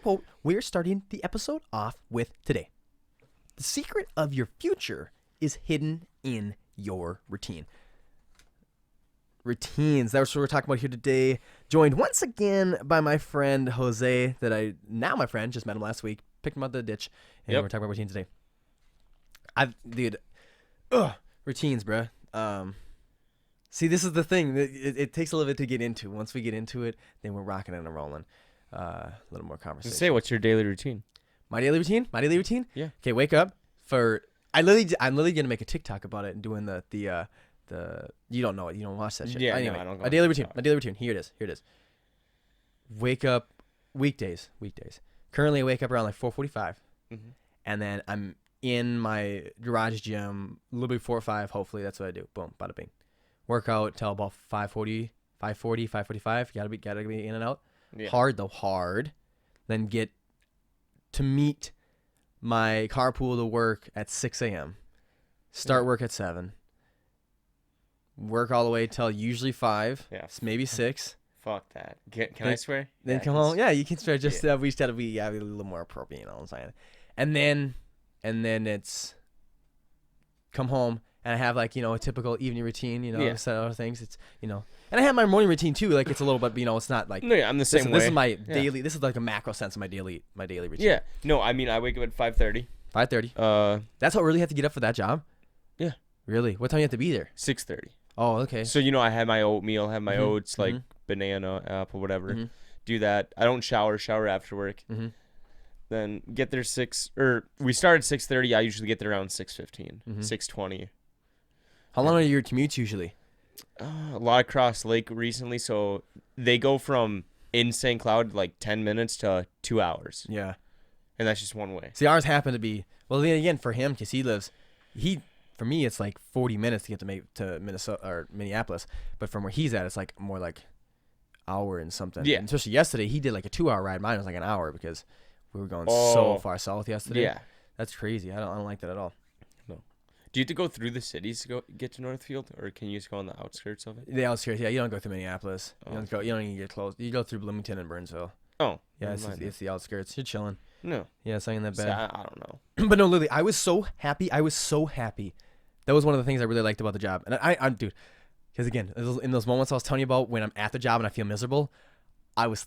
quote we're starting the episode off with today. The secret of your future is hidden in your routine. Routines, that's what we're talking about here today. Joined once again by my friend Jose, my friend, just met him last week, picked him out of the ditch, and we're talking about routines today. Routines, bro. See, this is the thing. It takes a little bit to get into. Once we get into it, then we're rocking and rolling. A little more conversation. Say, what's your daily routine? My daily routine? Yeah. Okay, wake up I'm literally gonna make a TikTok about it and doing the you don't know it. You don't watch that shit. Yeah, anyway, no, I don't go my daily routine. Here it is. Wake up weekdays. Currently, I wake up around like 4:45, and then I'm in my garage gym a little bit before 5. Hopefully, that's what I do. Boom, bada bing. Work out till about 5:40, 5:45. Gotta be in and out. Yeah. Hard. Then get to meet my carpool to work at 6 a.m. Start work at 7. Work all the way till usually 5, maybe 6. Fuck that. Can I swear? Then come home. Yeah, you can swear. Just we just gotta be a little more appropriate. You know what I'm saying? And then it's come home and I have like a typical evening routine. Set other things. It's and I have my morning routine too. Like it's a little bit, it's not like no. Yeah, I'm the same way. This is my daily. This is like a macro sense of my daily routine. Yeah. No, I mean I wake up at 5:30. 5:30. That's what really have to get up for that job. Yeah. Really? What time do you have to be there? 6:30. Oh, okay. So I have my oatmeal, have my oats, like banana, apple, whatever. Do that. I don't shower after work. Then get there we start at 6:30. I usually get there around 6:15, 6:20. How long are your commutes usually? A lot across lake recently, so they go from in St. Cloud like 10 minutes to 2 hours. Yeah. And that's just one way. See, ours happen to be, well, then again, for him, because for me, it's like 40 minutes to get to Minnesota or Minneapolis. But from where he's at, it's like more like hour and something. Yeah. And especially yesterday, he did like a 2-hour ride. Mine was like an hour because we were going so far south yesterday. Yeah. That's crazy. I don't like that at all. No. Do you have to go through the cities to get to Northfield, or can you just go on the outskirts of it? The outskirts, yeah. You don't go through Minneapolis. You don't even get close. You go through Bloomington and Burnsville. Oh. Yeah, it's the outskirts. You're chilling. No. Yeah, it's not even that bad. I don't know. But no, literally, I was so happy. That was one of the things I really liked about the job. And I'm dude, because again, in those moments I was telling you about when I'm at the job and I feel miserable, I was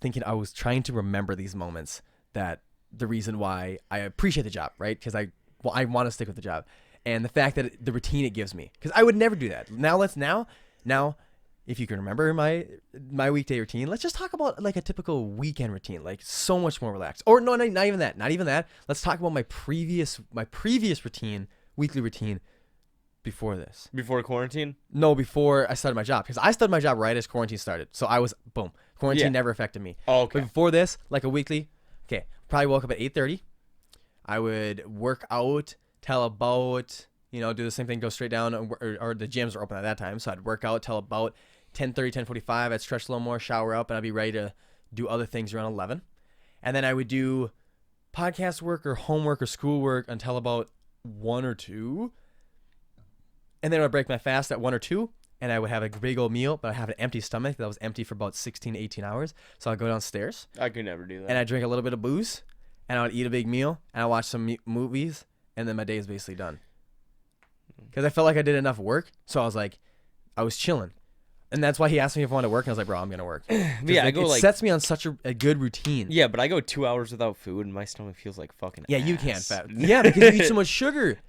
trying to remember these moments, that the reason why I appreciate the job, right? Because I want to stick with the job. And the fact that the routine it gives me, because I would never do that. Now, if you can remember my weekday routine, let's just talk about like a typical weekend routine, like so much more relaxed. Or no, not even that. Let's talk about my previous routine, weekly routine before this. Before quarantine? No, before I started my job, because I started my job right as quarantine started. So I was boom. Quarantine never affected me. Oh, okay. But before this, like a weekly, probably woke up at 8:30. I would work out till about, do the same thing, go straight down, or the gyms are open at that time. So I'd work out till about 10:30, 10:45. I'd stretch a little more, shower up, and I'd be ready to do other things around 11. And then I would do podcast work or homework or schoolwork until about 1 or 2. And then I would break my fast at 1 or 2, and I would have a big old meal, but I have an empty stomach that was empty for about 16 to 18 hours. So I'd go downstairs. I could never do that. And I'd drink a little bit of booze, and I would eat a big meal, and I'd watch some movies, and then my day is basically done. Because I felt like I did enough work, so I was chilling. And that's why he asked me if I wanted to work, and I was like, bro, I'm going to work. Yeah, it sets me on such a good routine. Yeah, but I go 2 hours without food, and my stomach feels like fucking ass. You can't fast. Yeah, because you eat so much sugar.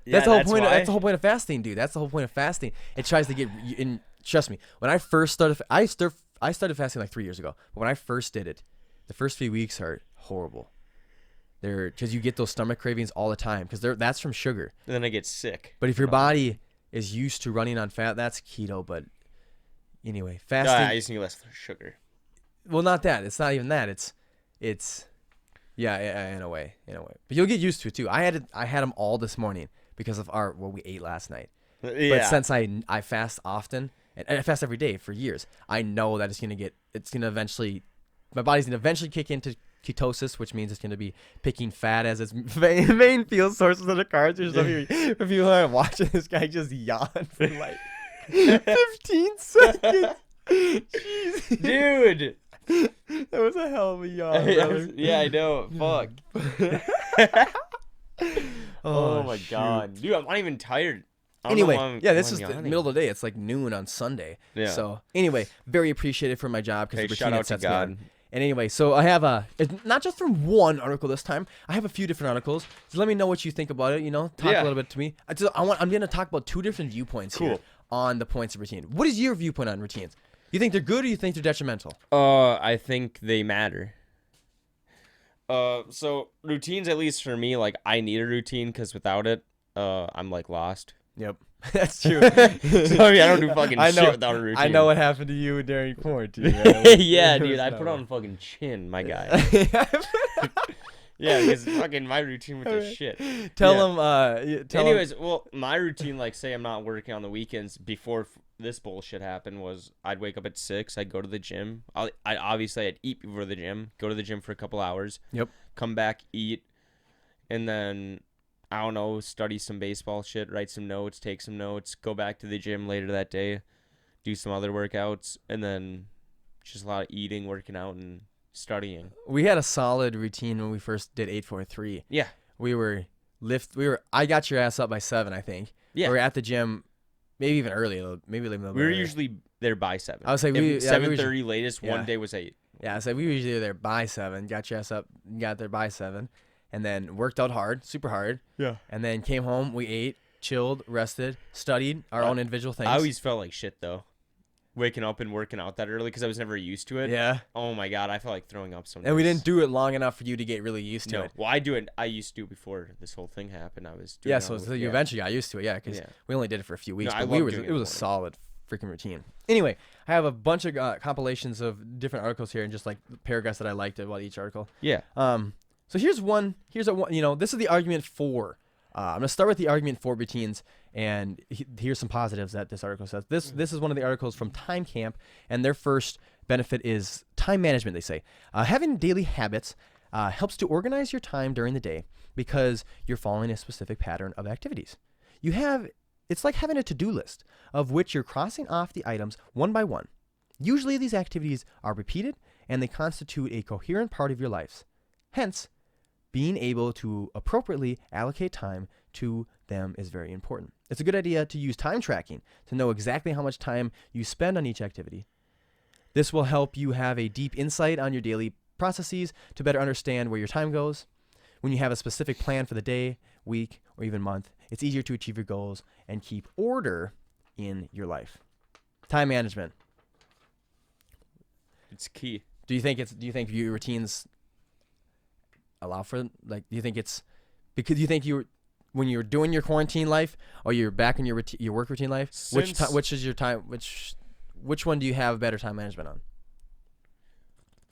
That's the whole point. That's the whole point of fasting, dude. That's the whole point of fasting. It tries to get in. Trust me. When I first started, I started fasting like 3 years ago. But when I first did it, the first few weeks are horrible. Because you get those stomach cravings all the time. Because that's from sugar. And then I get sick. But if your body is used to running on fat, that's keto. But anyway, fasting. I just need less sugar. Well, not that. It's not even that. It's. Yeah, in a way. But you'll get used to it too. I had them all this morning because of what we ate last night. Yeah. But since I fast often, and I fast every day for years, I know that my body's gonna eventually kick into ketosis, which means it's gonna be picking fat as its main fuel sources of the carbs. If you are watching this guy just yawn for like 15 seconds, jeez, dude. That was a hell of a yawn, brother. Yeah, I know. Fuck. Oh my god, dude, I'm not even tired. Anyway, yeah, this is the middle of the day. It's like noon on Sunday. Yeah. So anyway, very appreciated for my job because the shout routine out it to sets me God. on. And anyway, so I have it's not just from one article this time. I have a few different articles. So let me know what you think about it. Talk a little bit to me. I'm going to talk about two different viewpoints here on the points of routine. What is your viewpoint on routines? You think they're good or you think they're detrimental? I think they matter. So routines, at least for me, like I need a routine because without it, I'm like lost. Yep, that's true. So I mean, I don't do fucking shit without a routine. I know what happened to you during quarantine. Man. Yeah, dude, I put on fucking chin, my guy. Yeah, because fucking my routine with this shit. Tell them. Anyways, well, my routine, like, say I'm not working on the weekends before this bullshit happened, was I'd wake up at 6, I'd go to the gym. I'd eat before the gym, go to the gym for a couple hours. Yep. Come back, eat, and then I don't know, study some baseball shit, write some notes, take some notes, go back to the gym later that day, do some other workouts, and then just a lot of eating, working out, and studying. We had a solid routine when we first did 843. Yeah. I got your ass up by 7, I think. Yeah. We were at the gym, maybe even earlier. Maybe we were usually there by 7. I was like, 7:30 latest. Yeah. One day was 8. Yeah, so we were usually there by 7. Got your ass up, got there by 7, and then worked out hard, super hard. Yeah. And then came home, we ate, chilled, rested, studied our own individual things. I always felt like shit though, waking up and working out that early because I was never used to it. Yeah. Oh my god, I felt like throwing up sometimes. And we didn't do it long enough for you to get really used to it. Well, I used to before this whole thing happened. I was doing so you eventually got used to it, because we only did it for a few weeks. No, but it was a solid freaking routine. Anyway, I have a bunch of compilations of different articles here and just like paragraphs that I liked about each article. Yeah. So here's one. This is the argument for. I'm gonna start with the argument for routines, and here's some positives that this article says. This is one of the articles from Time Camp, and their first benefit is time management. They say having daily habits helps to organize your time during the day because you're following a specific pattern of activities. It's like having a to-do list of which you're crossing off the items one by one. Usually these activities are repeated and they constitute a coherent part of your lives. Hence, being able to appropriately allocate time to them is very important. It's a good idea to use time tracking to know exactly how much time you spend on each activity. This will help you have a deep insight on your daily processes to better understand where your time goes. When you have a specific plan for the day, week, or even month, it's easier to achieve your goals and keep order in your life. Time management. It's key. Do you think your routines allow for, like, do you think it's because you think when you're doing your quarantine life or you're back in your work routine life, which one do you have better time management on?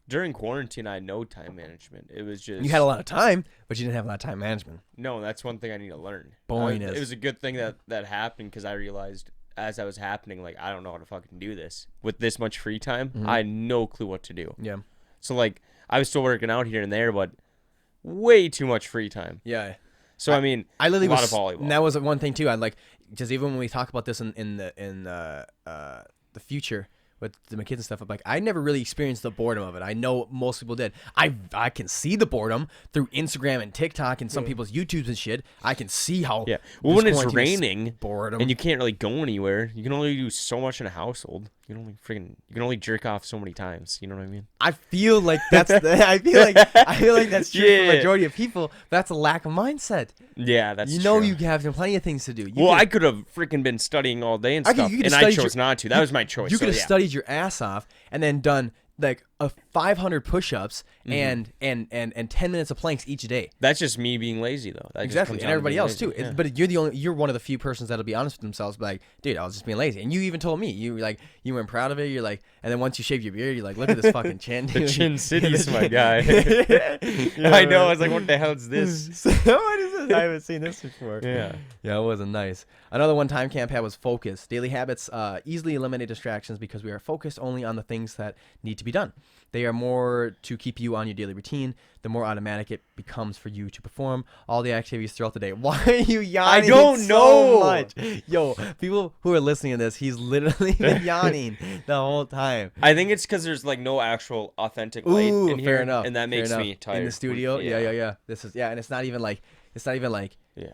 During quarantine, I had no time management. It was just... You had a lot of time, but you didn't have a lot of time management. No, that's one thing I need to learn. Boyness. It was a good thing that happened because I realized as I was happening, like, I don't know how to fucking do this. With this much free time, Mm-hmm. I had no clue what to do. Yeah. So, like, I was still working out here and there, but way too much free time. Yeah. So, I mean, I literally a lot of volleyball. And that was one thing, too. I like, just even when we talk about this in the future, with my kids and stuff, I'm like, I never really experienced the boredom of it. I know most people did. I can see the boredom through Instagram and TikTok and some people's YouTubes and shit. I can see how. Yeah. Well, when it's raining boredom and you can't really go anywhere, you can only do so much in a household. You can only jerk off so many times. You know what I mean? I feel like that's I feel like that's true for the majority of people. That's a lack of mindset. Yeah, that's true. You have plenty of things to do. I could have freaking been studying all day and stuff, and I chose not to. That was my choice. You could have studied your ass off and then done like 500 push-ups and 10 minutes of planks each day. That's just me being lazy, though. That exactly, and everybody else too. Yeah. But you're one of the few persons that'll be honest with themselves, like, dude, I was just being lazy. And you even told me you weren't proud of it. You're like, and then once you shaved your beard, you're like, look at this fucking chin. The Chin City's my guy. I know. I was like, what the hell is this? What is this? I haven't seen this before. Yeah, it wasn't nice. Another one Time Camp had was focus. Daily habits easily eliminate distractions because we are focused only on the things that need to be done. They are more to keep you on your daily routine. The more automatic it becomes for you to perform all the activities throughout the day. Why are you yawning? I don't know. So much? Yo, people who are listening to this, he's literally been yawning the whole time. I think it's because there's like no actual authentic light in here, fair enough. and that makes me tired. In the studio, yeah. This is and it's not even like yeah,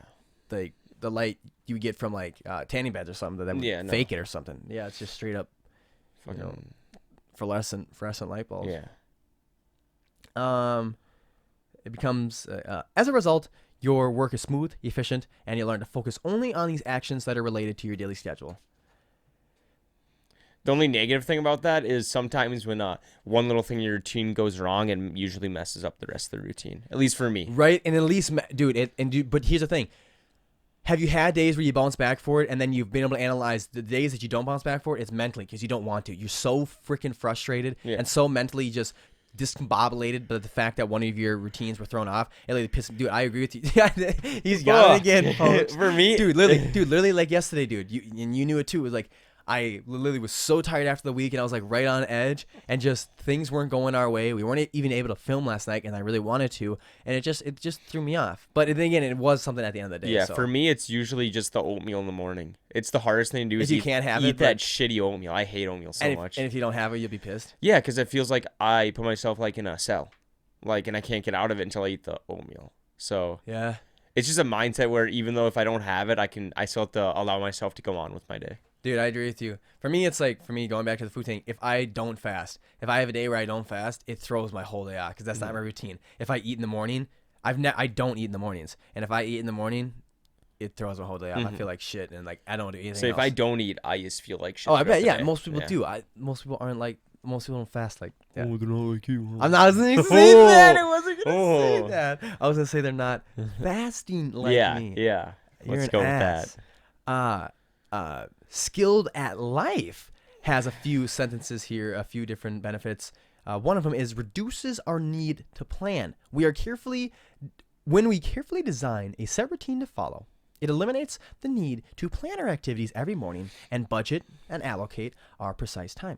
the light you get from like tanning beds or something that would fake it or something. Yeah, it's just straight up, fucking fluorescent light bulbs. Yeah. It becomes as a result, your work is smooth, efficient, and you learn to focus only on these actions that are related to your daily schedule. The only negative thing about that is sometimes when one little thing in your routine goes wrong, it usually messes up the rest of the routine. At least for me. Right, and at least, dude, but here's the thing. Have you had days where you bounce back for it, and then you've been able to analyze the days that you don't bounce back for it? It's mentally, because you don't want to. You're so freaking frustrated and so mentally just discombobulated by the fact that one of your routines were thrown off. It like pisses. Dude, I agree with you. He's yawning again. For me, dude, literally, like yesterday, dude. You knew it too. It was like I literally was so tired after the week, and I was like right on edge, and just things weren't going our way. We weren't even able to film last night, and I really wanted to, and it just threw me off. But then again, it was something at the end of the day. Yeah, so. for me, it's usually just the oatmeal in the morning. It's the hardest thing to do. If you can't have eat that shitty oatmeal. I hate oatmeal so much. And if you don't have it, you'll be pissed. Yeah, because it feels like I put myself like in a cell, like, and I can't get out of it until I eat the oatmeal. So yeah, it's just a mindset where even though if I don't have it, I still have to allow myself to go on with my day. Dude, I agree with you. For me, it's like, going back to the food thing, if I don't fast, if I have a day where I don't fast, it throws my whole day off because that's not my routine. If I eat in the morning, I don't eat in the mornings. And if I eat in the morning, it throws my whole day off. I feel like shit, and like I don't do anything else. So if I don't eat, I just feel like shit. Oh, I bet, yeah. Most people do. Most people don't fast like that. Oh, they're not like you. Huh? I'm not going to say that. I wasn't going to say that. I was going to say they're not fasting like me. Yeah. Let's go with that. Skilled at Life has a few sentences here, a few different benefits. One of them is reduces our need to plan. When we carefully design a set routine to follow, it eliminates the need to plan our activities every morning and budget and allocate our precise time.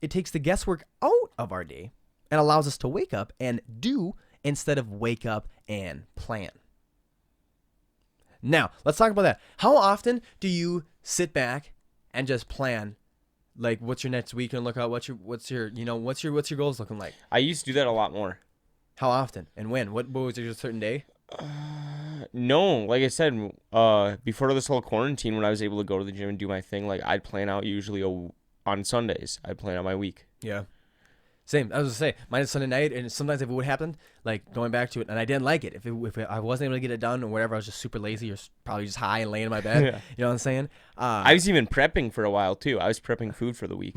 It takes the guesswork out of our day and allows us to wake up and do instead of wake up and plan. Now, let's talk about that. How often do you sit back and just plan, like, what's your next week and look out what's your goals looking like? I used to do that a lot more. How often and when? What was there a certain day? No, like I said, before this whole quarantine, when I was able to go to the gym and do my thing, like I'd plan out usually on Sundays. I'd plan out my week. Yeah. Same. I was gonna say, mine is Sunday night, and sometimes if it would happen, like going back to it, and I didn't like it. If I wasn't able to get it done or whatever, I was just super lazy or probably just high and laying in my bed. Yeah. You know what I'm saying? I was even prepping for a while too. I was prepping food for the week.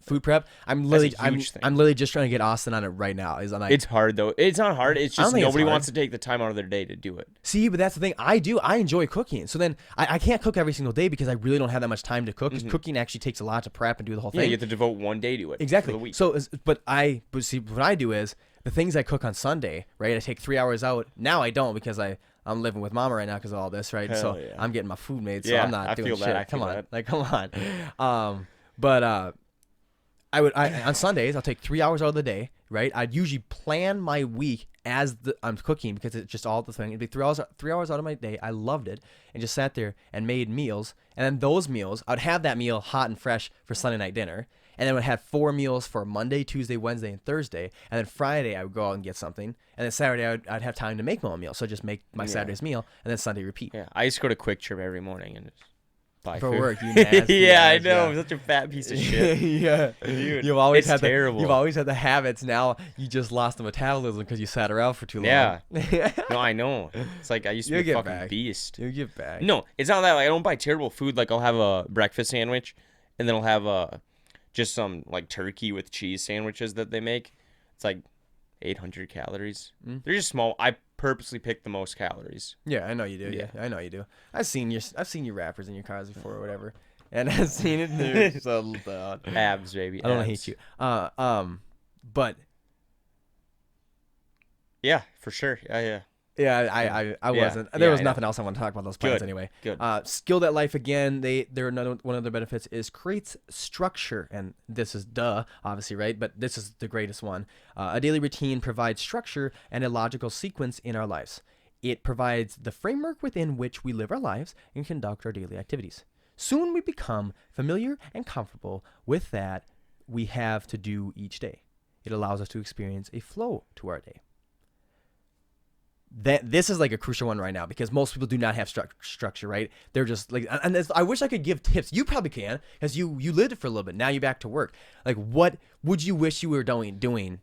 Food prep. I'm literally just trying to get Austin on it right now. It's hard though. It's not hard. It's just nobody wants to take the time out of their day to do it. See, but that's the thing. I enjoy cooking. So then I can't cook every single day because I really don't have that much time to cook. Because cooking actually takes a lot to prep and do the whole thing. Yeah, you have to devote one day to it. Exactly. For the week. So, but see, what I do is the things I cook on Sunday, right? I take 3 hours out. Now I don't because I'm living with Mama right now because of all this, right? Hell so yeah. I'm getting my food made, so I'm not doing shit. Come on. On Sundays I'll take 3 hours out of the day, right? I'd usually plan my week as I'm cooking because it's just all the thing. It'd be 3 hours out of my day. I loved it and just sat there and made meals. And then those meals, I'd have that meal hot and fresh for Sunday night dinner. And then I would have 4 meals for Monday, Tuesday, Wednesday, and Thursday. And then Friday, I would go out and get something. And then Saturday, I'd have time to make my own meal. So just make my Saturday's meal, and then Sunday repeat. Yeah, I used to go to Quick Trip every morning and just buy for food. Work. You nasty yeah, ass, I know. Yeah. I'm such a fat piece of shit. Yeah, dude, you've always terrible. You've always had the habits. Now you just lost the metabolism because you sat around for too long. Yeah. No, I know. It's like I used to be a fucking back. beast. You get back. No, it's not that. Like I don't buy terrible food. Like I'll have a breakfast sandwich, and then I'll have just some like turkey with cheese sandwiches that they make. It's like 800 calories. They're just small. I purposely pick the most calories. Yeah, I know you do. Yeah, I know you do. I've seen your wrappers in your cars before or whatever, and I've seen it. Dude, so abs, baby. I don't hate you. But yeah, for sure. Yeah. Yeah, I wasn't. There was I nothing know. else I want to talk about those plans Good. anyway. Good. Skilled at life again. They're another one of their benefits is creates structure, and this is obviously, right? But this is the greatest one. A daily routine provides structure and a logical sequence in our lives. It provides the framework within which we live our lives and conduct our daily activities. Soon we become familiar and comfortable with that we have to do each day. It allows us to experience a flow to our day. This is like a crucial one right now because most people do not have structure, right? They're just like, and I wish I could give tips. You probably can because you lived it for a little bit. Now you're back to work. Like, what would you wish you were doing?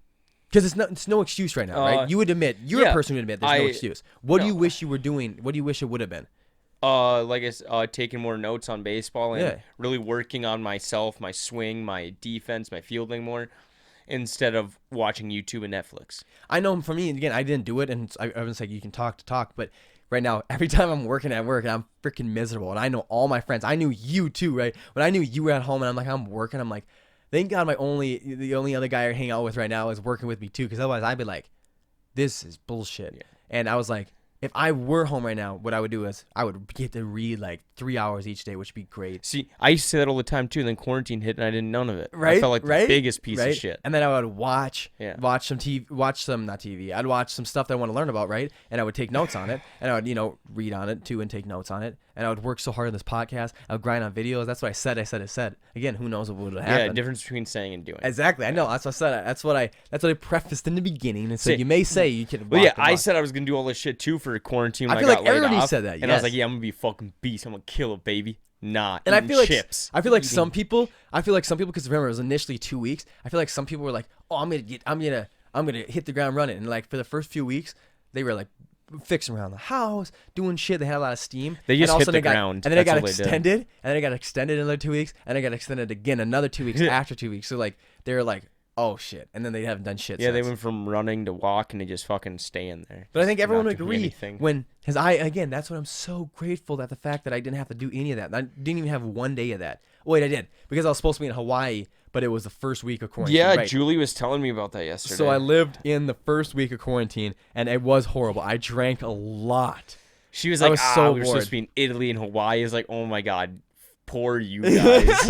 Because it's no excuse right now, right? You would admit, you're a person who would admit there's no excuse. What do you wish you were doing? What do you wish it would have been? Like taking more notes on baseball and really working on myself, my swing, my defense, my fielding more, instead of watching YouTube and Netflix. I know for me, again, I didn't do it, and everyone's like, you can talk, but right now, every time I'm working at work, I'm freaking miserable, and I know all my friends. I knew you too, right? When I knew you were at home, and I'm like, I'm working, I'm like, thank God the only other guy I hang out with right now is working with me too, because otherwise I'd be like, this is bullshit. Yeah. And I was like, if I were home right now, what I would do is I would get to read like 3 hours each day, which would be great. See, I used to say that all the time too, and then quarantine hit and I didn't none of it. Right? I felt like the biggest piece of shit. And then I would watch some TV, not TV. I'd watch some stuff that I want to learn about, right? And I would take notes on it, and I would, read on it too and take notes on it. And I would work so hard on this podcast. I would grind on videos. That's what I said. Again, who knows what would have happened? Yeah, difference between saying and doing. Exactly. I know. That's what I said. That's what I prefaced in the beginning and said, you may say you can. Well, yeah, I said I was gonna do all this shit too for quarantine. When I feel like everybody said that. And I was like, yeah, I'm gonna be a fucking beast. I'm gonna kill it, baby. Nah. And I feel chips. I feel like some people, because remember it was initially 2 weeks. I feel like some people were like, oh, I'm gonna hit the ground running. And like for the first few weeks, they were like fixing around the house, doing shit. They had a lot of steam. They just hit the ground. And then it got extended. And then it got extended another 2 weeks. And it got extended again another 2 weeks after 2 weeks. So like they were like, oh shit. And then they haven't done shit. Yeah, since. They went from running to walk and they just fucking stay in there. But I think everyone would agree because that's what I'm so grateful that the fact that I didn't have to do any of that. I didn't even have 1 day of that. Wait, I did because I was supposed to be in Hawaii, but it was the first week of quarantine. Yeah, right. Julie was telling me about that yesterday. So I lived in the first week of quarantine, and it was horrible. I drank a lot. She was like, we were supposed to be in Italy and Hawaii. Is like, oh my God, poor you guys.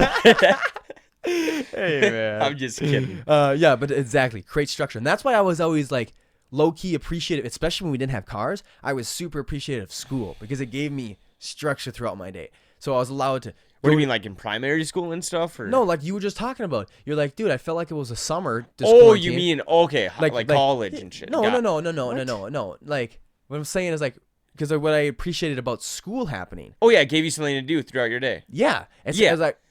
Hey, man. I'm just kidding. Yeah, but exactly. Create structure. And that's why I was always like low-key appreciative, especially when we didn't have cars. I was super appreciative of school because it gave me structure throughout my day. So I was allowed to. What do you mean, like in primary school and stuff? Or? No, like you were just talking about. You're like, dude, I felt like it was a summer. Oh, you mean, okay, like college and shit. No. Like, what I'm saying is like, because what I appreciated about school happening. Oh, yeah, it gave you something to do throughout your day. Yeah.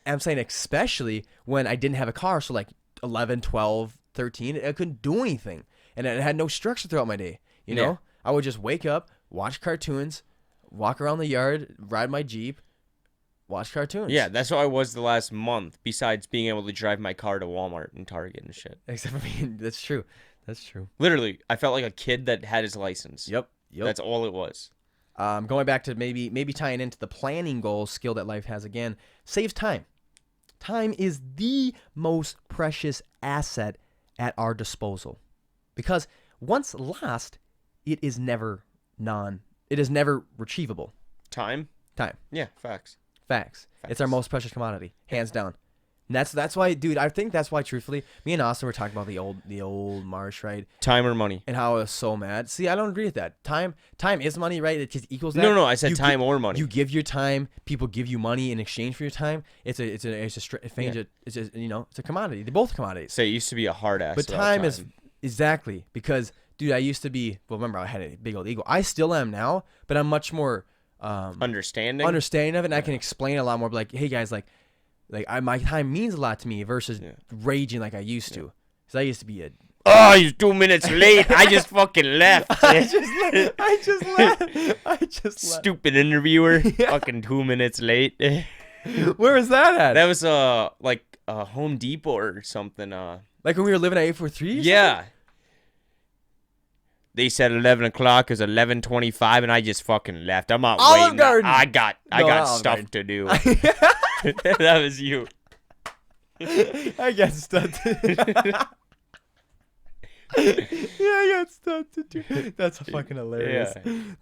I'm saying especially when I didn't have a car. So like 11, 12, 13, I couldn't do anything. And I had no structure throughout my day. You know? I would just wake up, watch cartoons, walk around the yard, ride my Jeep, watch cartoons. Yeah, that's what I was the last month, besides being able to drive my car to Walmart and Target and shit. Except for me, that's true. Literally, I felt like a kid that had his license. Yep. That's all it was. Going back to maybe tying into the planning goal skill that life has again, saves time. Time is the most precious asset at our disposal. Because once lost, it is never retrievable. Time? Yeah, facts. It's our most precious commodity, hands down. And that's why, dude, I think that's why, truthfully, me and Austin were talking about the old Marsh, right? Time or money. And how I was so mad. See, I don't agree with that. Time is money, right? It just equals that. No, I said time or money. You give your time. People give you money in exchange for your time. It's a commodity. They're both commodities. So it used to be a hard ass. But time is exactly because, dude, I used to be. Well, remember, I had a big old ego. I still am now, but I'm much more understanding of it, and I can explain a lot more. But like, hey guys, my time means a lot to me versus raging like I used to. Because I used to be oh, you're 2 minutes late. I just fucking left. I just left. Stupid interviewer. Fucking 2 minutes late. Where was that at? That was like Home Depot or something. Like when we were living at 843? Yeah. They said 11 o'clock is 11:25, and I just fucking left. I'm not waiting. Garden. I got stuff to do. That was you. I got stuff to do. Yeah, stuff to do. That's fucking hilarious.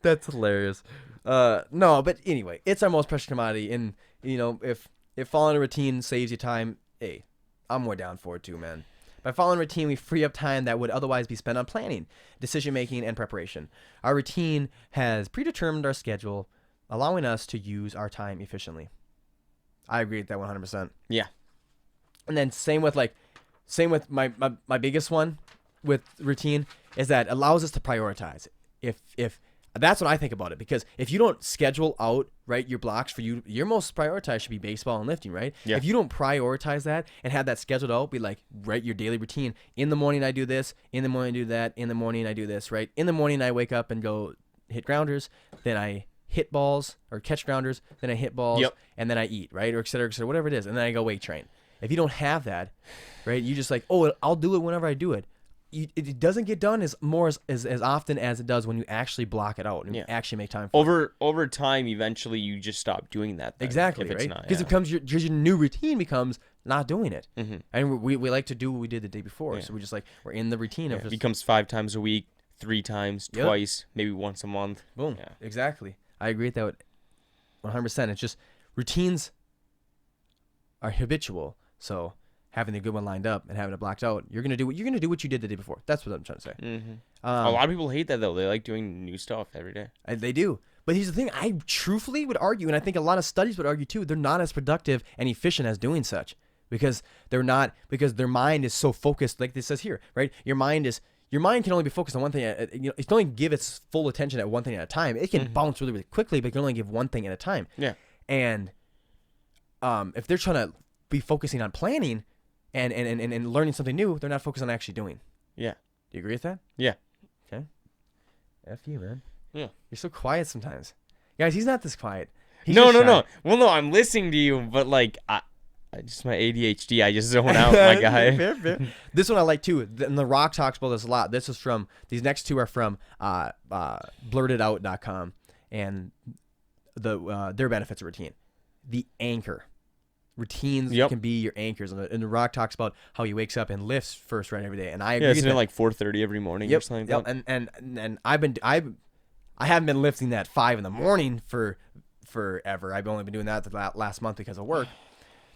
That's hilarious. No, but anyway, it's our most precious commodity, and if following a routine saves you time, hey, I'm more down for it too, man. By following a routine, we free up time that would otherwise be spent on planning, decision making, and preparation. Our routine has predetermined our schedule, allowing us to use our time efficiently. I agree with that 100%. Yeah. And then same with my biggest one with routine is that it allows us to prioritize. If that's what I think about it, because if you don't schedule out, right, your blocks for you, your most prioritized should be baseball and lifting, right? Yeah. If you don't prioritize that and have that scheduled out, be like, write your daily routine. In the morning, I do this. In the morning, I do that. In the morning, I do this, right? In the morning, I wake up and go hit grounders. Then I hit balls or catch grounders. Then I hit balls. Yep. And then I eat, right? Or et cetera, whatever it is. And then I go weight train. If you don't have that, right, you just like, oh, I'll do it whenever I do it. It doesn't get done as often as it does when you actually block it out and you actually make time for it. Over time, eventually you just stop doing that. Exactly, right? Because your new routine becomes not doing it. Mm-hmm. And we like to do what we did the day before. Yeah. So we're in the routine of it becomes 5 times a week, 3 times, twice, maybe once a month. Boom. Yeah. Exactly. I agree with that 100%. It's just routines are habitual. So having the good one lined up and having it blocked out, you're gonna do what you did the day before. That's what I'm trying to say. Mm-hmm. A lot of people hate that though. They like doing new stuff every day. They do. But here's the thing: I truthfully would argue, and I think a lot of studies would argue too, they're not as productive and efficient as doing such because their mind is so focused, like this says here, right? Your mind can only be focused on one thing. It can only give its full attention at one thing at a time. It can bounce really, really quickly, but it can only give one thing at a time. Yeah. And if they're trying to be focusing on planning and learning something new, they're not focused on actually doing. Yeah. Do you agree with that? Yeah. Okay. F you, man. Yeah. You're so quiet sometimes. Guys, he's not this quiet. No. Well, no, I'm listening to you, but like, I just my ADHD, I just zone out, my guy. Fair. This one I like too. And The Rock talks about this a lot. This is from, these next two are from blurtedout.com and their benefits of routine. The anchor. Routines can be your anchors, and The Rock talks about how he wakes up and lifts first right every day, and I agree. Isn't it like 4:30 every morning or something like that? And I haven't been lifting at 5 a.m. for forever. I've only been doing that the last month because of work,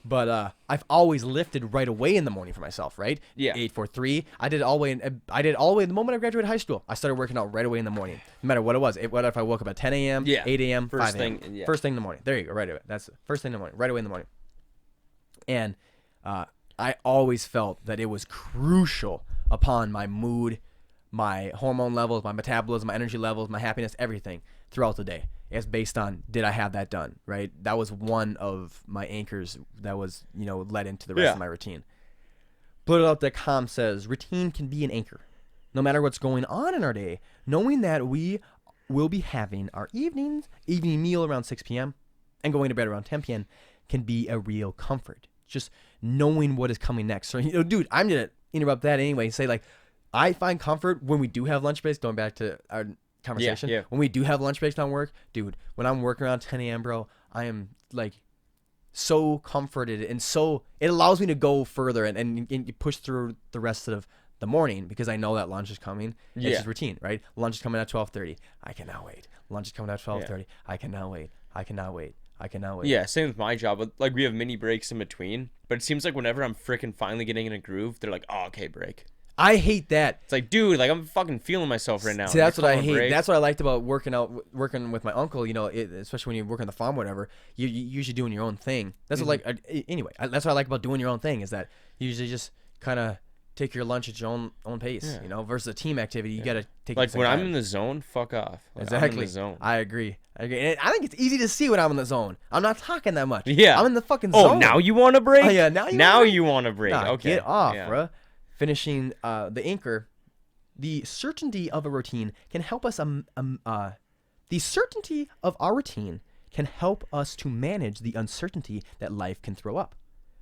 but I've always lifted right away in the morning for myself. Right? Yeah. 8, 4, 3. I did all the way the moment I graduated high school. I started working out right away in the morning, no matter what it was. Whether if I woke up at 10 a.m., 8 a.m., 5 a.m. First thing in the morning. There you go. Right away. That's the first thing in the morning. Right away in the morning. And I always felt that it was crucial upon my mood, my hormone levels, my metabolism, my energy levels, my happiness, everything throughout the day. It's based on, did I have that done, right? That was one of my anchors that was, led into the rest of my routine. Blurtedout.com says, routine can be an anchor. No matter what's going on in our day, knowing that we will be having our evening meal around 6 p.m. and going to bed around 10 p.m. can be a real comfort. Just knowing what is coming next. So, dude, I'm going to interrupt that anyway and say, like, I find comfort when we do have lunch breaks, going back to our conversation. Yeah. When we do have lunch breaks on work, dude, when I'm working around 10 a.m., bro, I am, like, so comforted. And so it allows me to go further and push through the rest of the morning because I know that lunch is coming. It's just routine, right? Lunch is coming at 12:30. I cannot wait. Lunch is coming at 12:30. Yeah. I cannot wait. Yeah, same with my job. Like, we have mini breaks in between, but it seams like whenever I'm freaking finally getting in a groove, they're like, "Oh, okay, break." I hate that. It's like, dude, like, I'm fucking feeling myself right now. See, that's what I hate. Break. That's what I liked about working with my uncle. Especially when you work on the farm, or whatever. You usually doing your own thing. That's what anyway. That's what I like about doing your own thing is that you usually just kind of take your lunch at your own pace. Versus a team activity, you gotta take. Like when I'm in the zone, fuck off. Exactly. I'm in the zone. I agree. And I think it's easy to see when I'm in the zone. I'm not talking that much. Yeah. I'm in the fucking zone. Oh, now you want to break? Oh, yeah. Now you want to break. Nah, okay. Get off, bro. Finishing the anchor. The certainty of a routine can help us. The certainty of our routine can help us to manage the uncertainty that life can throw up.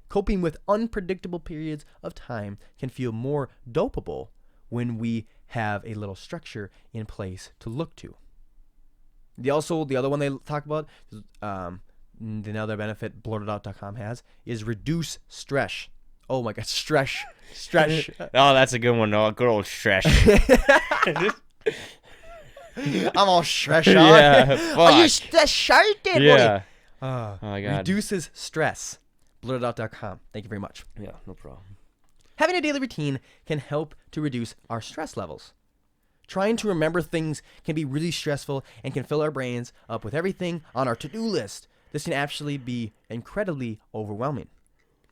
Coping with unpredictable periods of time can feel more doable when we have a little structure in place to look to. The other one they talk about, the other benefit blurtedout.com has, is reduce stress. Oh my God, stretch. Oh, that's a good one. Oh, good old stretch. I'm all stretched on. Yeah, Are you fuck. started? Yeah. Oh my God. Reduces stress. blurredout.com. Thank you very much. Yeah, no problem. Having a daily routine can help to reduce our stress levels. Trying to remember things can be really stressful and can fill our brains up with everything on our to-do list. This can actually be incredibly overwhelming.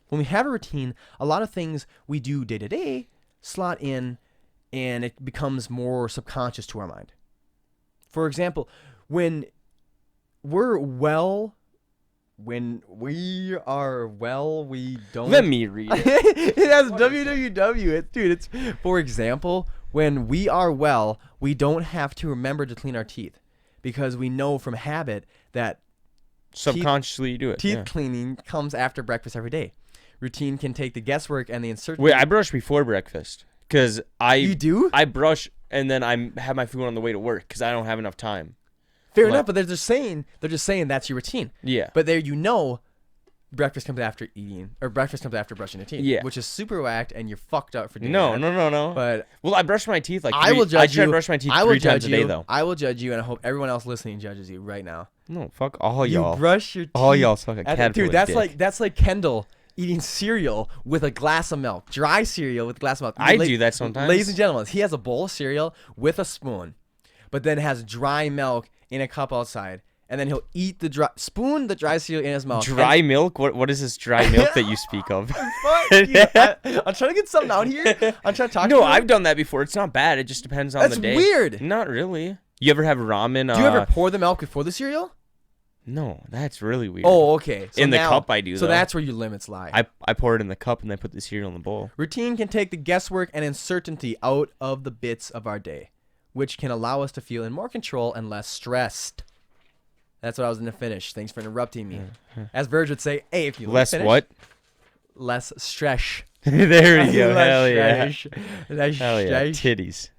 When we have a routine, a lot of things we do day to day slot in and it becomes more subconscious to our mind. For example, when we are well, we don't. Let me read it. It has www. Dude, it's for example, when we are well, we don't have to remember to clean our teeth because we know from habit that Subconsciously you do it. teeth cleaning comes after breakfast every day. Routine can take the guesswork and the uncertainty. Wait, I brush before breakfast because You do? I brush and then I have my food on the way to work because I don't have enough time. Fair enough, but they're just saying that's your routine. Yeah. But there breakfast comes after eating, or breakfast comes after brushing your teeth. Yeah. Which is super whacked, and you're fucked up for doing No. that. But well, I brush my teeth like I will judge you. I brush my teeth 3 times a day though. I will judge you, and I hope everyone else listening judges you right now. No, fuck all y'all. You brush your teeth. All y'all suck a caterpillar Dude, dick. that's like Kendall eating cereal with a glass of milk, dry cereal with a glass of milk. I do that sometimes. Ladies and gentlemen, he has a bowl of cereal with a spoon, but then has dry milk in a cup outside. And then he'll eat the dry cereal in his mouth. Dry milk? What is this dry milk that you speak of? I'm trying to get something out here. I'm trying to talk to you. No, I've done that before. It's not bad. It just depends on the day. That's weird. Not really. You ever have ramen? Do you ever pour the milk before the cereal? No, that's really weird. Oh, okay. So in the cup I do, So though. that's where your limits lie. I pour it in the cup and then put the cereal in the bowl. Routine can take the guesswork and uncertainty out of the bits of our day, which can allow us to feel in more control and less stressed. That's what I was going to finish. Thanks for interrupting me. As Verge would say, hey, if you Less finish, what? Less stress. There we go. Less Hell yeah. Less Hell yeah. stress. Titties.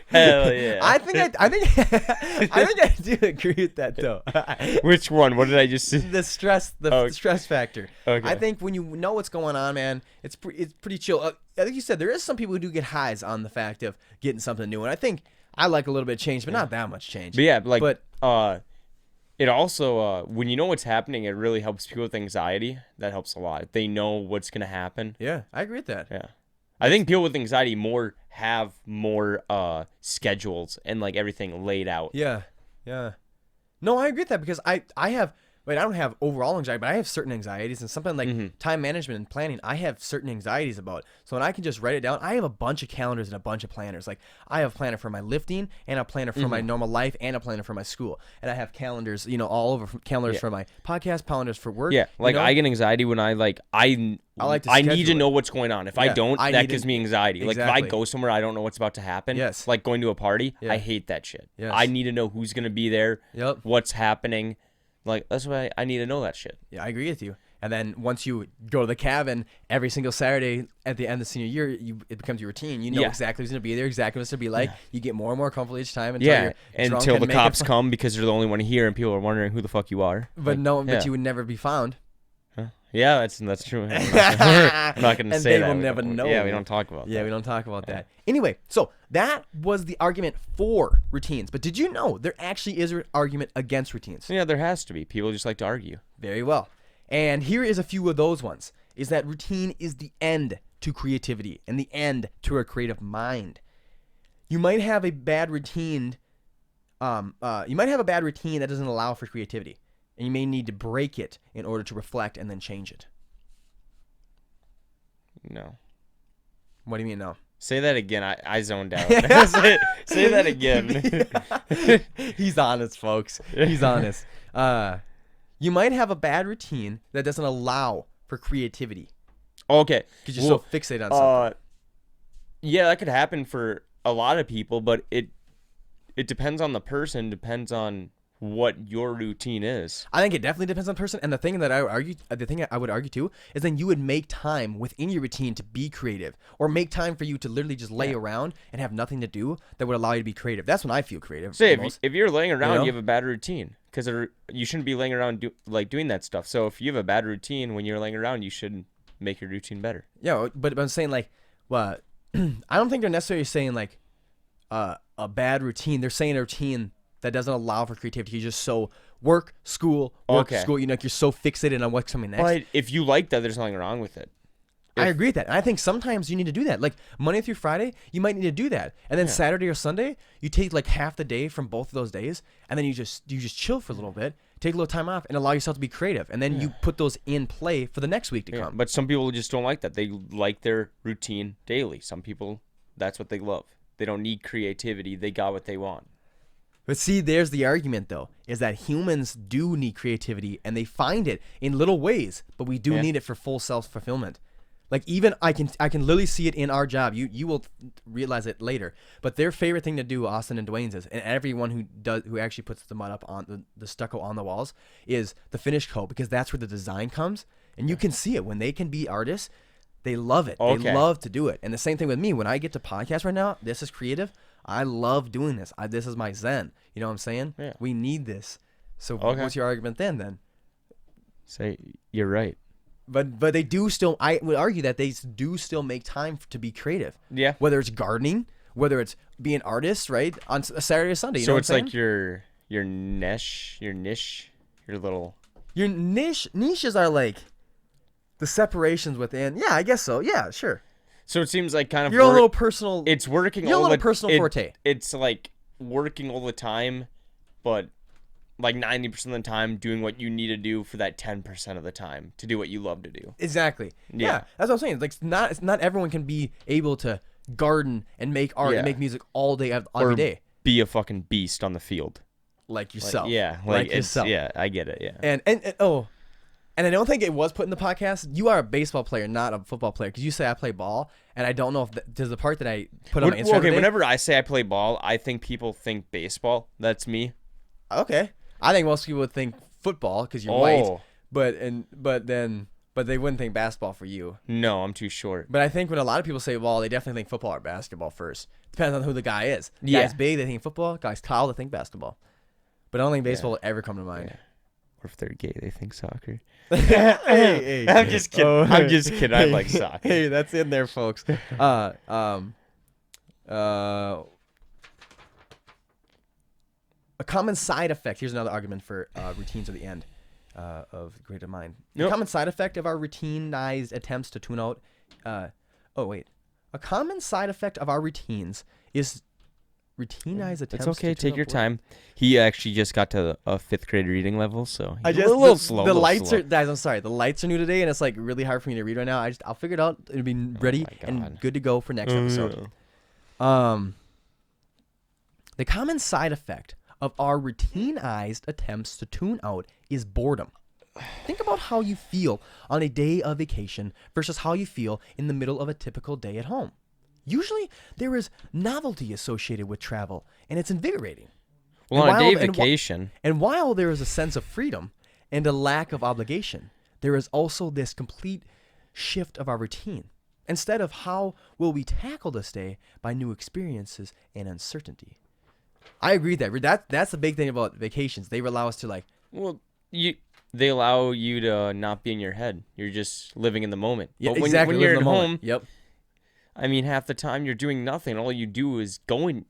Hell yeah. I think I do agree with that though. Which one? What did I just say? The stress factor. Okay. I think when you know what's going on, man, it's pretty chill. I think you said there is some people who do get highs on the fact of getting something new, and I think I like a little bit of change, but not that much change. But yeah, it also when you know what's happening, it really helps people with anxiety. That helps a lot. If they know what's gonna happen. Yeah, I agree with that. Yeah. I think people with anxiety have more schedules and like everything laid out. Yeah. No, I agree with that because I don't have overall anxiety, but I have certain anxieties and something like time management and planning. I have certain anxieties about. So when I can just write it down, I have a bunch of calendars and a bunch of planners. Like I have a planner for my lifting and a planner for my normal life and a planner for my school. And I have calendars, all over calendars for my podcast, calendars for work. Yeah, like I get anxiety when I like I need to know what's going on. If I don't, that gives me anxiety. Exactly. Like if I go somewhere I don't know what's about to happen. Yes. Like going to a party, I hate that shit. Yes. I need to know who's gonna be there. Yep. What's happening. Like that's why I need to know that shit. Yeah, I agree with you. And then once you go to the cabin every single Saturday at the end of the senior year, it becomes your routine. You know exactly who's going to be there, exactly what it's going to be like. You get more and more comfortable each time until you're drunk until and the making cops fun. come because you're the only one here and people are wondering who the fuck you are. But but you would never be found. Yeah, that's true. I'm not going to And say they that. will never know. Yeah, we don't talk about that. Yeah, we don't talk about that. Anyway, so that was the argument for routines. But did you know there actually is an argument against routines? Yeah, there has to be. People just like to argue. Very well. And here is a few of those ones. Is that routine is the end to creativity and the end to a creative mind. You might have a bad routine. That doesn't allow for creativity. And you may need to break it in order to reflect and then change it. No. What do you mean no? Say that again. I zoned out. say that again. He's honest, folks. He's honest. You might have a bad routine that doesn't allow for creativity. Okay. Because you're so fixated on something. Yeah, that could happen for a lot of people, but it depends on the person, depends on what your routine is. I think it definitely depends on the person. And the thing that I would argue too is then you would make time within your routine to be creative, or make time for you to literally just lay around and have nothing to do that would allow you to be creative. That's when I feel creative. Say if you're laying around, You you have a bad routine because you shouldn't be laying around doing that stuff. So if you have a bad routine when you're laying around, you should make your routine better. Yeah, but I'm saying like, well, I don't think they're necessarily saying like a bad routine. They're saying a routine that doesn't allow for creativity. You're just so work, school, school. You know, like you're so fixated on what's coming next. But if you like that, there's nothing wrong with it. I agree with that. And I think sometimes you need to do that. Like Monday through Friday, you might need to do that. And then Saturday or Sunday, you take like half the day from both of those days, and then you just chill for a little bit, take a little time off, and allow yourself to be creative. And then you put those in play for the next week to come. But some people just don't like that. They like their routine daily. Some people, that's what they love. They don't need creativity. They got what they want. But see, there's the argument, though, is that humans do need creativity, and they find it in little ways, but we do need it for full self-fulfillment. Like even I can literally see it in our job. You will realize it later. But their favorite thing to do, Austin and Dwayne's, is, and everyone who actually puts the mud up on the stucco on the walls, is the finish coat, because that's where the design comes. And you can see it when they can be artists. They love it. Okay. They love to do it. And the same thing with me. When I get to podcast right now, this is creative. I love doing this. This is my zen. You know what I'm saying? Yeah. We need this. So what's your argument then? Say you're right. But they do still, I would argue that they do still make time to be creative. Yeah. Whether it's gardening, whether it's being artists, right? On a Saturday or Sunday. You know what I'm saying? Like your niche, your little. Your niches are like the separations within. Yeah, I guess so. Yeah, sure. So it seems like kind of your own little personal. It's working. Your little personal forte. It's like working all the time, but like 90% of the time doing what you need to do for that 10% of the time to do what you love to do. Exactly. Yeah, that's what I'm saying. Like not everyone can be able to garden and make art and make music all day every day. Be a fucking beast on the field. Like yourself. Like yourself. Yeah, I get it. Yeah. And I don't think it was put in the podcast. You are a baseball player, not a football player, because you say I play ball, and I don't know if there's the part that I put on my Instagram. Okay, whenever I say I play ball, I think people think baseball. That's me. Okay. I think most people would think football because you're white, but they wouldn't think basketball for you. No, I'm too short. But I think when a lot of people say ball, they definitely think football or basketball first. Depends on who the guy is. Guy's big, they think football. Guy's tall, they think basketball. But I don't think baseball will ever come to mind. Yeah. Or if they're gay, they think soccer. hey, I'm just kidding. I'm just kidding. I like soccer. Hey, that's in there, folks. A common side effect. Here's another argument for routines at the end of Greater Mind. A common side effect of our routinized attempts to tune out. A common side effect of our routines is routinized attempts. It's okay. To take your time. He actually just got to a 5th grade reading level, so a little slow. The lights are, guys. I'm sorry. The lights are new today, and it's like really hard for me to read right now. I'll figure it out. It'll be ready and good to go for next episode. The common side effect of our routinized attempts to tune out is boredom. Think about how you feel on a day of vacation versus how you feel in the middle of a typical day at home. Usually, there is novelty associated with travel, and it's invigorating. Well, on a day of vacation. And while there is a sense of freedom and a lack of obligation, there is also this complete shift of our routine. Instead of how will we tackle this day by new experiences and uncertainty. I agree that's the big thing about vacations. They allow us to they allow you to not be in your head. You're just living in the moment. Yeah, but exactly. When you're at home, I mean, half the time you're doing nothing. All you do is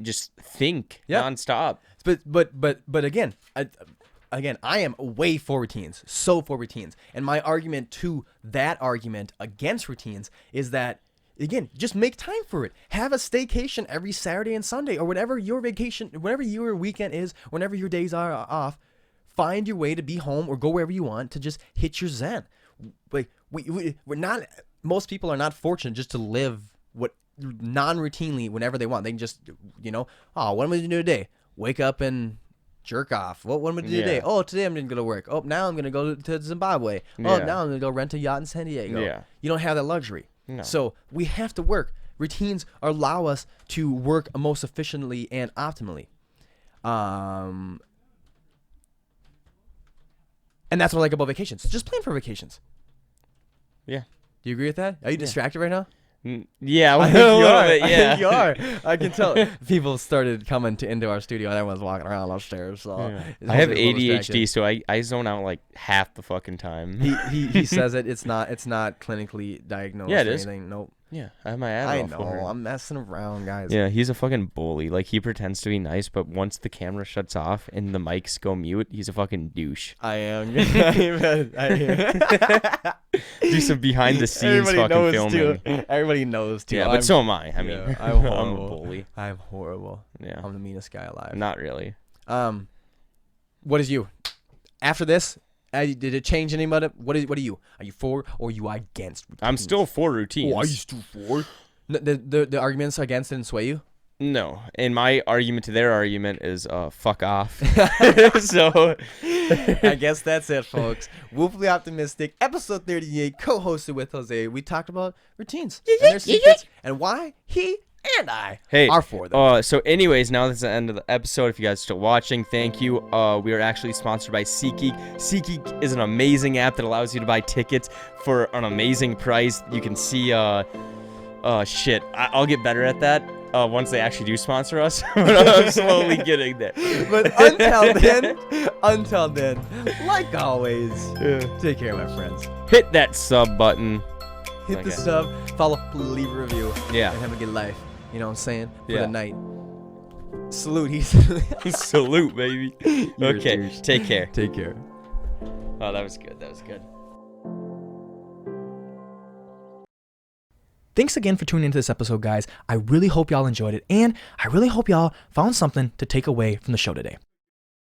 just think nonstop. But again, I am way for routines, so for routines. And my argument to that argument against routines is that, again, just make time for it. Have a staycation every Saturday and Sunday, or whatever your vacation, whatever your weekend is, whenever your days are off. Find your way to be home or go wherever you want to just hit your zen. Like we're not. Most people are not fortunate just to live non-routinely whenever they want. They can just, what am I going to do today? Wake up and jerk off. What am I going to do today? Oh, today I'm going to go to work. Oh, now I'm going to go to Zimbabwe. Oh, now I'm going to go rent a yacht in San Diego. Yeah. You don't have that luxury. No. So we have to work. Routines allow us to work most efficiently and optimally. And that's what I like about vacations. Just plan for vacations. Yeah. Do you agree with that? Are you distracted right now? Yeah, I a think you little are. bit, I yeah. think you are. I can tell. People started coming into our studio, and everyone's walking around upstairs. So I have ADHD, so I zone out like half the fucking time. He says it. It's not clinically diagnosed. Yeah, it or is. anything. Nope. Yeah, I have my ad I off know. for her. I'm messing around, guys. Yeah, he's a fucking bully. Like, he pretends to be nice, but once the camera shuts off and the mics go mute, he's a fucking douche. I am. I Do some behind the scenes Everybody fucking knows filming. too. Everybody knows too. Yeah, but so am I. I mean, yeah, I'm I'm horrible. a bully. I'm horrible. Yeah. I'm the meanest guy alive. Not really. What is you? After this, did it change anybody? What are you? Are you for or are you against routines? I'm still for routines. Oh, are you still for? The arguments against didn't sway you? No. And my argument to their argument is fuck off. So I guess that's it, folks. Woefully Optimistic, episode 38, co-hosted with Jose. We talked about routines and their secrets and why he and I are for them. So anyways, now that's the end of the episode. If you guys are still watching, thank you. We are actually sponsored by SeatGeek. SeatGeek is an amazing app that allows you to buy tickets for an amazing price. You can see shit. I'll get better at that once they actually do sponsor us. But I'm slowly getting there. But until then, like always, take care, my friends. Hit that sub button. Hit the sub, follow, leave a review, Yeah. and have a good life. You know what I'm saying? For Yeah. the night. Salute. Salute, baby. Okay, take care. Take care. Oh, that was good. That was good. Thanks again for tuning into this episode, guys. I really hope y'all enjoyed it, and I really hope y'all found something to take away from the show today.